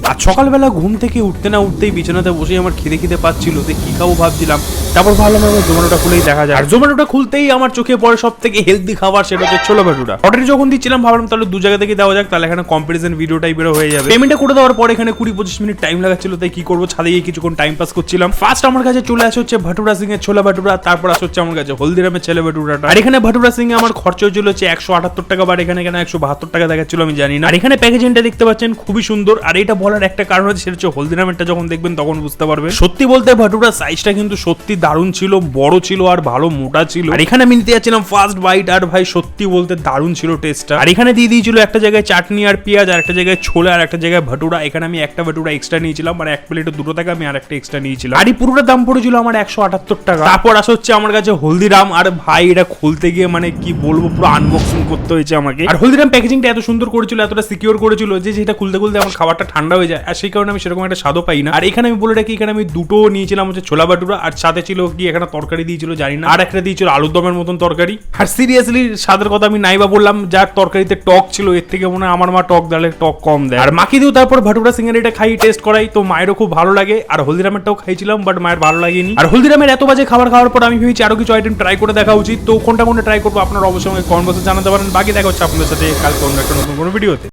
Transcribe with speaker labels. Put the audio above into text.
Speaker 1: আর সকালবেলা ঘুম থেকে উঠতে না উঠতেই বিছানাতে বসে আমার খিদে পাচ্ছিল, তো কি খাবো ভাবছিলাম। তারপর ভাবলাম আমার জোম্যাটোটা খুলেই দেখা যায়। আর জোম্যাটোটা খুলতেই আমার চোখে পড়ে সব থেকে হেলদি খাবার, সেটা হচ্ছে ছোলা ভাটুরা। অর্ডার যখন দিচ্ছিলাম ভাবলাম তাহলে দু জায়গা থেকে দেওয়া যাক, তাহলে এখানে কম্পারিজন ভিডিও টাইপের হয়ে যাবে। পেমেন্টটা করে দেওয়ার পর এখানে 20-25 মিনিট টাইম লাগাচ্ছিল, তাই কি করবো ছাদে গিয়ে কিছুক্ষণ টাইম পাস করছিলাম। ফার্স্ট আমার কাছে চলে আসে হচ্ছে ভাটুরা সিং এর ছোলা ভাটুরা, তারপর আসে হচ্ছে আমার কাছে হলদিরামের ছেলে ভাটুরাটা। আর এখানে ভাটুরা সিং এ আমার খরচ হয়েছিল হচ্ছে 178 টাকা, বাট এখানে 172 টাকা দেখাচ্ছিল, আমি জানি না। আর এখানে প্যাকেজিংটা দেখতে পাচ্ছেন খুবই সুন্দর। আর এটা বলার একটা কারণ হচ্ছে সেটা হচ্ছে হলদিরামেরটা যখন দেখবেন তখন বুঝতে পারবেন। সত্যি বলতে ভাটুরা সাইজটা কিন্তু সত্যি দারুণ ছিল, বড় ছিল আর ভালো মোটা ছিল। আর এখানে আমি নিতে যাচ্ছিলাম ফার্স্ট বাইট, আর ভাই সত্যি বলতে দারুণ ছিল টেস্টটা। আর এখানে দিয়ে দিয়েছিল একটা জায়গায় চাটনি আর পেঁয়াজ, আর একটা জায়গায় ছোলা, আর একটা জায়গায় ভাটুরা। এখানে আমি একটা ভাটুরা এক্সট্রা নিয়েছিলাম, মানে এক প্লেটে দুটো টাকা, আমি আর একটা এক্সট্রা নিয়েছিলাম। আর এই পুরোটা দাম পড়েছিল আমার 178 টাকা। তারপর আসা হচ্ছে আমার কাছে হলদিরাম, আর ভাই এটা খুলতে গিয়ে মানে কি বলবো, পুরো আনবক্সিং করতে হয়েছে আমাকে। আর হলদিরাম প্যাকেজিংটা এত সুন্দর করেছিল, এতটা সিকিউর করেছিল যে যেটা খুলতে খুলতে আমার খাবারটা ঠান্ডা হয়ে যায়, আর সেই কারণে আমি সেরকম একটা স্বাদও পাই না। আর এখানে আমি বলে রাখি, এখানে আমি দুটো নিয়েছিলাম হচ্ছে ছোলা ভাটুরা, আর সাথে ছিল কি এখানে তরকারি দিয়েছিল জানি না, আর একটা দিয়েছিল আলুর দমের মতন তরকারি। আর সিরিয়াসলি স্বাদের কথা আমি নাইবা বললাম, যার তরকারিতে টক ছিল এর থেকে মনে হয় আমার মা টক ডালে টক কম দেয়। আর মাকে দিও তারপর ভাটুরা সিঙ্গার এটা খাই টেস্ট করাই, তো মায়েরও খুব ভালো লাগে। আর হলদিরামেরটাও খাইছিলাম, বাট মায়ের ভালো লাগেনি। আর হলদিরামের এত বাজে খাবার খাওয়ার পর আমি ভেবেছি আরো কিছু আইটেম ট্রাই করে দেখা উচিত। তো কোনটা ট্রাই করবো আপনারা অবশ্যই কমেন্ট বক্সে জানাতে পারেন। বাকি দেখা হচ্ছে আপনাদের সাথে কালকে অন্য একটা নতুন কোনো ভিডিওতে।